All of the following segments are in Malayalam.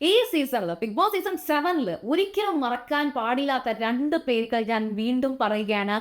ഈ സീസണില് ബിഗ് ബോസ് സീസൺ 7 ഒരിക്കലും മറക്കാൻ പാടില്ലാത്ത 2 പേരുകൾ ഞാൻ വീണ്ടും പറയുകയാണ്.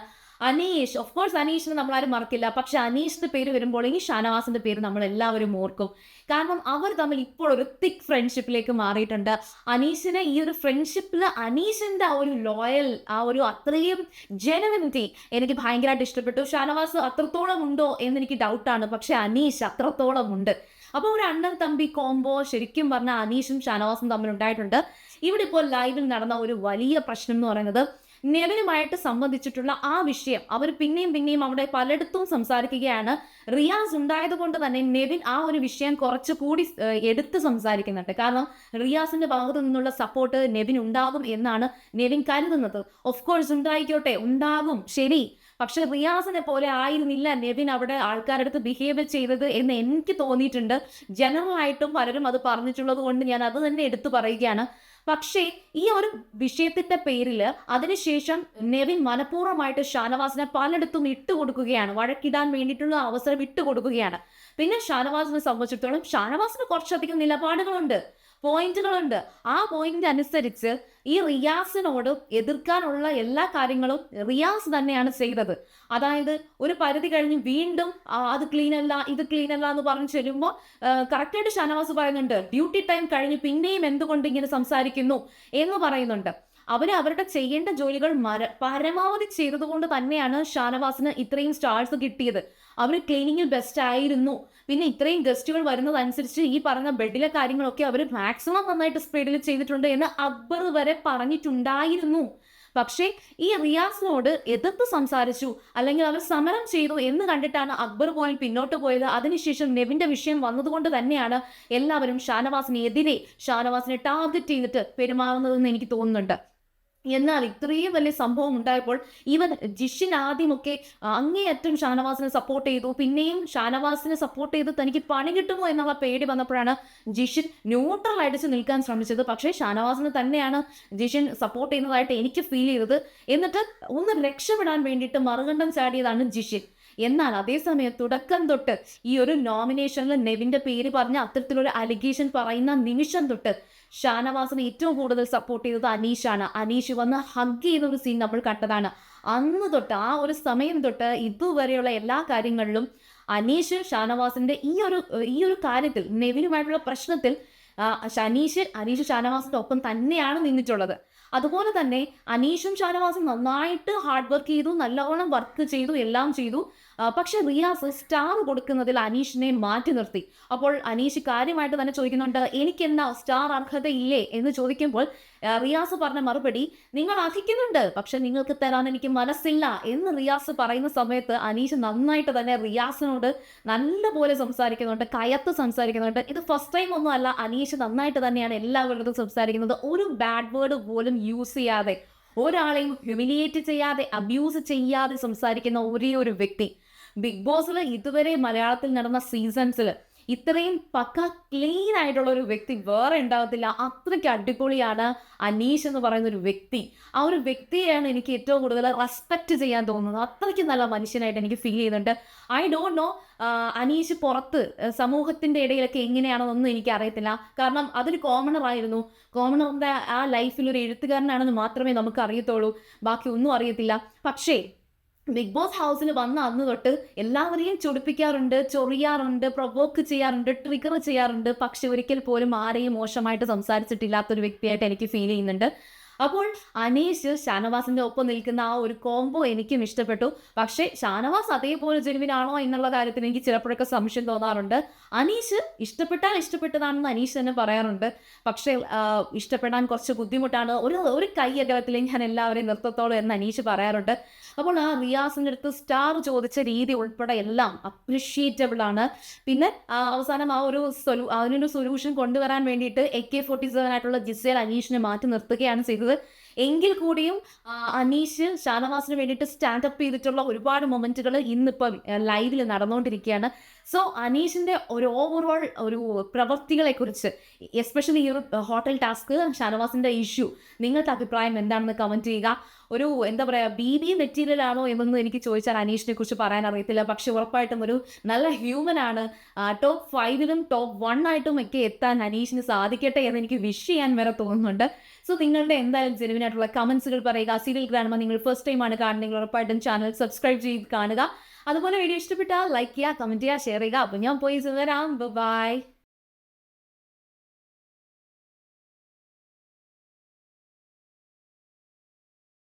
അനീഷ്, ഓഫ് കോഴ്സ് അനീഷിനെ നമ്മളാരും മറക്കില്ല. പക്ഷെ അനീഷിന്റെ പേര് വരുമ്പോൾ ഈ ഷാനവാസിന്റെ പേര് നമ്മൾ എല്ലാവരും ഓർക്കും. കാരണം അവർ തമ്മിൽ ഇപ്പോൾ ഒരു തിക്ക് ഫ്രണ്ട്ഷിപ്പിലേക്ക് മാറിയിട്ടുണ്ട്. അനീഷിനെ ഈ ഒരു ഫ്രണ്ട്ഷിപ്പിൽ അനീഷിന്റെ ആ ഒരു ലോയൽ, ആ ഒരു അത്രയും ജെനുവിനിറ്റി എനിക്ക് ഭയങ്കരമായിട്ട് ഇഷ്ടപ്പെട്ടു. ഷാനവാസ് അത്രത്തോളം ഉണ്ടോ എന്ന് എനിക്ക് ഡൗട്ടാണ്. പക്ഷെ അനീഷ് അത്രത്തോളം ഉണ്ട്. അപ്പോൾ ഒരു അണ്ണൻ തമ്പി കോംബോ ശരിക്കും പറഞ്ഞാൽ അനീഷും ഷാനവാസും തമ്മിൽ ഉണ്ടായിട്ടുണ്ട്. ഇവിടെ ഇപ്പോൾ ലൈവിൽ നടന്ന ഒരു വലിയ പ്രശ്നം എന്ന് പറയുന്നത് നെവിനുമായിട്ട് സംബന്ധിച്ചിട്ടുള്ള ആ വിഷയം അവർ പിന്നെയും അവിടെ പലയിടത്തും സംസാരിക്കുകയാണ്. റിയാസ് ഉണ്ടായത് കൊണ്ട് തന്നെ നെവിൻ ആ ഒരു വിഷയം കുറച്ചുകൂടി എടുത്ത് സംസാരിക്കുന്നുണ്ട്. കാരണം റിയാസിന്റെ ഭാഗത്തു നിന്നുള്ള സപ്പോർട്ട് നെവിൻ ഉണ്ടാകും എന്നാണ് നെവിൻ കരുതുന്നത്. ഓഫ് കോഴ്സ് ഉണ്ടായിക്കോട്ടെ, ഉണ്ടാകും, ശരി. പക്ഷെ റിയാസിനെ പോലെ ആയിരുന്നില്ല നെവിൻ അവിടെ ആൾക്കാരുടെ അടുത്ത് ബിഹേവ് ചെയ്തത് എന്ന് എനിക്ക് തോന്നിയിട്ടുണ്ട്. ജനറൽ ആയിട്ടും പലരും അത് പറഞ്ഞിട്ടുള്ളത് കൊണ്ട് ഞാൻ അത് തന്നെ എടുത്തു പറയുകയാണ്. പക്ഷേ ഈ ഒരു വിഷയത്തിന്റെ പേരിൽ അതിനുശേഷം നെവിൻ മനഃപൂർവ്വമായിട്ട് ഷാനവാസിനെ പലയിടത്തും ഇട്ടുകൊടുക്കുകയാണ്, വഴക്കിടാൻ വേണ്ടിയിട്ടുള്ള അവസരം ഇട്ടുകൊടുക്കുകയാണ്. പിന്നെ ഷാനവാസിനെ സംബന്ധിച്ചിടത്തോളം ഷാനവാസിന് കുറച്ചധികം നിലപാടുകളുണ്ട്, പോയിന്റുകളുണ്ട്. ആ പോയിന്റ് അനുസരിച്ച് ഈ റിയാസിനോട് എതിർക്കാനുള്ള എല്ലാ കാര്യങ്ങളും റിയാസ് തന്നെയാണ് ചെയ്തത്. അതായത് ഒരു പരിധി കഴിഞ്ഞ് വീണ്ടും അത് ക്ലീൻ അല്ല, ഇത് ക്ലീൻ അല്ല എന്ന് പറഞ്ഞു ചെല്ലുമ്പോൾ കറക്റ്റായിട്ട് ഷാനവാസ് പറയുന്നുണ്ട്, ഡ്യൂട്ടി ടൈം കഴിഞ്ഞ് പിന്നെയും എന്തുകൊണ്ട് ഇങ്ങനെ സംസാരിക്കുന്നു എന്ന് പറയുന്നുണ്ട്. അവരുടെ ചെയ്യേണ്ട ജോലികൾ പരമാവധി ചെയ്തതുകൊണ്ട് തന്നെയാണ് ഷാനവാസിന് ഇത്രയും സ്റ്റാർസ് കിട്ടിയത്. അവർ ക്ലീനിങ്ങിൽ ബെസ്റ്റ് ആയിരുന്നു. പിന്നെ ഇത്രയും ഗസ്റ്റുകൾ വരുന്നതനുസരിച്ച് ഈ പറഞ്ഞ ബെഡിലെ കാര്യങ്ങളൊക്കെ അവർ മാക്സിമം നന്നായിട്ട് സ്പീഡിൽ ചെയ്തിട്ടുണ്ട് എന്ന് അക്ബർ വരെ പറഞ്ഞിട്ടുണ്ടായിരുന്നു. പക്ഷേ ഈ റിയാസിനോട് എതിർത്ത് സംസാരിച്ചു, അല്ലെങ്കിൽ അവർ സമരം ചെയ്തു എന്ന് കണ്ടിട്ടാണ് അക്ബർ പോയി പിന്നോട്ട് പോയത്. അതിനുശേഷം നെവിന്റെ വിഷയം വന്നതുകൊണ്ട് തന്നെയാണ് എല്ലാവരും ഷാനവാസിനെതിരെ, ഷാനവാസിനെ ടാർഗറ്റ് ചെയ്തിട്ട് പെരുമാറുന്നതെന്ന് എനിക്ക് തോന്നുന്നുണ്ട്. എന്നാൽ ഇത്രയും വലിയ സംഭവം ഉണ്ടായപ്പോൾ ഈവൻ ജിഷിൻ ആദ്യമൊക്കെ അങ്ങേയറ്റം ഷാനവാസിനെ സപ്പോർട്ട് ചെയ്തു. പിന്നെയും ഷാനവാസിനെ സപ്പോർട്ട് ചെയ്ത് തനിക്ക് പണി കിട്ടുമോ എന്നുള്ള പേടി വന്നപ്പോഴാണ് ജിഷിൻ ന്യൂട്രൽ അടിച്ച് നിൽക്കാൻ ശ്രമിച്ചത്. പക്ഷേ ഷാനവാസിനെ തന്നെയാണ് ജിഷിൻ സപ്പോർട്ട് ചെയ്യുന്നതായിട്ട് എനിക്ക് ഫീൽ ചെയ്തത്. എന്നിട്ട് ഒന്ന് രക്ഷപ്പെടാൻ വേണ്ടിയിട്ട് മറുകണ്ഠം ചാടിയതാണ് ജിഷിൻ. എന്നാൽ അതേസമയം തുടക്കം തൊട്ട് ഈ ഒരു നോമിനേഷനിൽ നെവിന്റെ പേര് പറഞ്ഞ അത്തരത്തിലൊരു അലിഗേഷൻ പറയുന്ന നിമിഷം തൊട്ട് ഷാനവാസിനെ ഏറ്റവും കൂടുതൽ സപ്പോർട്ട് ചെയ്തത് അനീഷാണ്. അനീഷ് വന്ന് ഹഗ് ചെയ്യുന്ന ഒരു സീൻ നമ്മൾ കണ്ടതാണ്. അന്ന് തൊട്ട്, ആ ഒരു സമയം തൊട്ട് ഇതുവരെയുള്ള എല്ലാ കാര്യങ്ങളിലും അനീഷ് ഷാനവാസിന്റെ ഈ ഒരു കാര്യത്തിൽ, നെവിനുമായിട്ടുള്ള പ്രശ്നത്തിൽ അനീഷ് ഷാനവാസിന്റെ ഒപ്പം തന്നെയാണ് നിന്നിട്ടുള്ളത്. അതുപോലെ തന്നെ അനീഷും ഷാനവാസും നന്നായിട്ട് ഹാർഡ് വർക്ക് ചെയ്തു, നല്ലവണ്ണം വർക്ക് ചെയ്തു, എല്ലാം ചെയ്തു. പക്ഷെ റിയാസ് സ്റ്റാർ കൊടുക്കുന്നതിൽ അനീഷിനെ മാറ്റി നിർത്തി. അപ്പോൾ അനീഷ് കാര്യമായിട്ട് തന്നെ ചോദിക്കുന്നുണ്ട്, എനിക്കെന്താ സ്റ്റാർ അർഹതയില്ലേ എന്ന് ചോദിക്കുമ്പോൾ റിയാസ് പറഞ്ഞ മറുപടി, നിങ്ങൾ അർഹിക്കുന്നുണ്ട്, പക്ഷെ നിങ്ങൾക്ക് തരാൻ എനിക്ക് മനസ്സില്ല എന്ന് റിയാസ് പറയുന്ന സമയത്ത് അനീഷ് നന്നായിട്ട് തന്നെ റിയാസിനോട് നല്ലപോലെ സംസാരിക്കുന്നുണ്ട്, കയത്ത് സംസാരിക്കുന്നുണ്ട്. ഇത് ഫസ്റ്റ് ടൈം ഒന്നും അല്ല, അനീഷ് നന്നായിട്ട് തന്നെയാണ് എല്ലാവരോടും സംസാരിക്കുന്നത്. ഒരു ബാഡ് വേർഡ് പോലും യൂസ് ചെയ്യാതെ, ഒരാളെയും ഹ്യൂമിലിയേറ്റ് ചെയ്യാതെ, അബ്യൂസ് ചെയ്യാതെ സംസാരിക്കുന്ന ഒരേ ഒരു വ്യക്തി. ബിഗ് ബോസിൽ ഇതുവരെ മലയാളത്തിൽ നടന്ന സീസൺസിൽ ഇത്രയും പക്ക ക്ലീൻ ആയിട്ടുള്ള ഒരു വ്യക്തി വേറെ ഉണ്ടാകത്തില്ല. അത്രയ്ക്ക് അടിപൊളിയാണ് അനീഷ് എന്ന് പറയുന്ന ഒരു വ്യക്തി. ആ ഒരു വ്യക്തിയെയാണ് എനിക്ക് ഏറ്റവും കൂടുതൽ റെസ്പെക്ട് ചെയ്യാൻ തോന്നുന്നത്. അത്രയ്ക്ക് നല്ല മനുഷ്യനായിട്ട് എനിക്ക് ഫീൽ ചെയ്യുന്നുണ്ട്. ഐ ഡോണ്ട് നോ അനീഷ് പുറത്ത് സമൂഹത്തിന്റെ ഇടയിലൊക്കെ എങ്ങനെയാണെന്നൊന്നും എനിക്ക് അറിയത്തില്ല. കാരണം അതൊരു കോമണർ ആയിരുന്നു. കോമണറിന്റെ ആ ലൈഫിൽ ഒരു എഴുത്തുകാരനാണെന്ന് മാത്രമേ നമുക്ക് അറിയത്തുള്ളൂ, ബാക്കി ഒന്നും അറിയത്തില്ല. പക്ഷേ ബിഗ് ബോസ് ഹൗസിൽ വന്ന അന്ന് തൊട്ട് എല്ലാവരെയും ചൊടിപ്പിക്കാറുണ്ട്, ചൊറിയാറുണ്ട്, പ്രൊവോക്ക് ചെയ്യാറുണ്ട്, ട്രിഗർ ചെയ്യാറുണ്ട്. പക്ഷെ ഒരിക്കൽ പോലും ആരെയും മോശമായിട്ട് സംസാരിച്ചിട്ടില്ലാത്തൊരു വ്യക്തിയായിട്ട് എനിക്ക് ഫീൽ ചെയ്യുന്നുണ്ട്. അപ്പോൾ അനീഷ് ഷാനവാസിന്റെ ഒപ്പം നിൽക്കുന്ന ആ ഒരു കോംബോ എനിക്കും ഇഷ്ടപ്പെട്ടു. പക്ഷേ ഷാനവാസ് അതേപോലെ ജെനുവിനാണോ എന്നുള്ള കാര്യത്തിൽ എനിക്ക് ചിലപ്പോഴൊക്കെ സംശയം തോന്നാറുണ്ട്. അനീഷ് ഇഷ്ടപ്പെട്ടാൽ ഇഷ്ടപ്പെട്ടതാണെന്ന് അനീഷ് തന്നെ പറയാറുണ്ട്. പക്ഷേ ഇഷ്ടപ്പെടാൻ കുറച്ച് ബുദ്ധിമുട്ടാണ്, ഒരു കൈ അകലത്തിൽ ഞാൻ എല്ലാവരെയും നിർത്തത്തോളം എന്ന് അനീഷ് പറയാറുണ്ട്. അപ്പോൾ ആ റിയാസിൻ്റെ അടുത്ത് സ്റ്റാർ ചോദിച്ച രീതി ഉൾപ്പെടെ എല്ലാം അപ്രിഷിയേറ്റബിൾ ആണ്. പിന്നെ അവസാനം അതിനൊരു സൊല്യൂഷൻ കൊണ്ടുവരാൻ വേണ്ടിയിട്ട് AK-47 ആയിട്ടുള്ള ജിസേൽ അനീഷിനെ മാറ്റി നിർത്തുകയാണ് ചെയ്തത്. എങ്കിൽ കൂടിയും അനീഷ് ഷാനവാസിന് വേണ്ടിയിട്ട് സ്റ്റാൻഡപ്പ് ചെയ്തിട്ടുള്ള ഒരുപാട് മൊമെന്റുകൾ ഇന്നിപ്പം ലൈവിൽ നടന്നുകൊണ്ടിരിക്കുകയാണ്. സോ അനീഷിന്റെ ഒരു ഓവറോൾ ഒരു പ്രവൃത്തികളെ കുറിച്ച്, എസ്പെഷ്യലി ഈ ഒരു ഹോട്ടൽ ടാസ്ക്, ഷാനവാസിന്റെ ഇഷ്യൂ, നിങ്ങൾക്ക് അഭിപ്രായം എന്താണെന്ന് കമന്റ് ചെയ്യുക. ഒരു എന്താ പറയുക, BB മെറ്റീരിയൽ ആണോ എന്നൊന്നും എനിക്ക് ചോദിച്ചാൽ അനീഷിനെ കുറിച്ച് പറയാൻ അറിയത്തില്ല. പക്ഷെ ഉറപ്പായിട്ടും ഒരു നല്ല ഹ്യൂമൻ ആണ്. ടോപ്പ് 5-ലും ടോപ്പ് 1 ആയിട്ടും ഒക്കെ എത്താൻ അനീഷിന് സാധിക്കട്ടെ എന്ന് എനിക്ക് വിഷ് ചെയ്യാൻ വരെ തോന്നുന്നുണ്ട്. സോ നിങ്ങളുടെ എന്തായാലും ജെനുവിൻ ആയിട്ടുള്ള കമന്റ്സുകൾ പറയുക. സീരിയൽ ഗ്രാൻഡ്മ നിങ്ങൾ ഫസ്റ്റ് ടൈം ആണ് കാണുന്നെങ്കിൽ ഉറപ്പായിട്ടും ചാനൽ സബ്സ്ക്രൈബ് ചെയ്ത് കാണുക. അതുപോലെ വീഡിയോ ഇഷ്ടപ്പെട്ടാൽ ലൈക്ക് ചെയ്യുക, കമന്റ് ചെയ്യുക, ഷെയർ ചെയ്യുക. അപ്പോൾ ഞാൻ പോയി വരാം. ബൈ.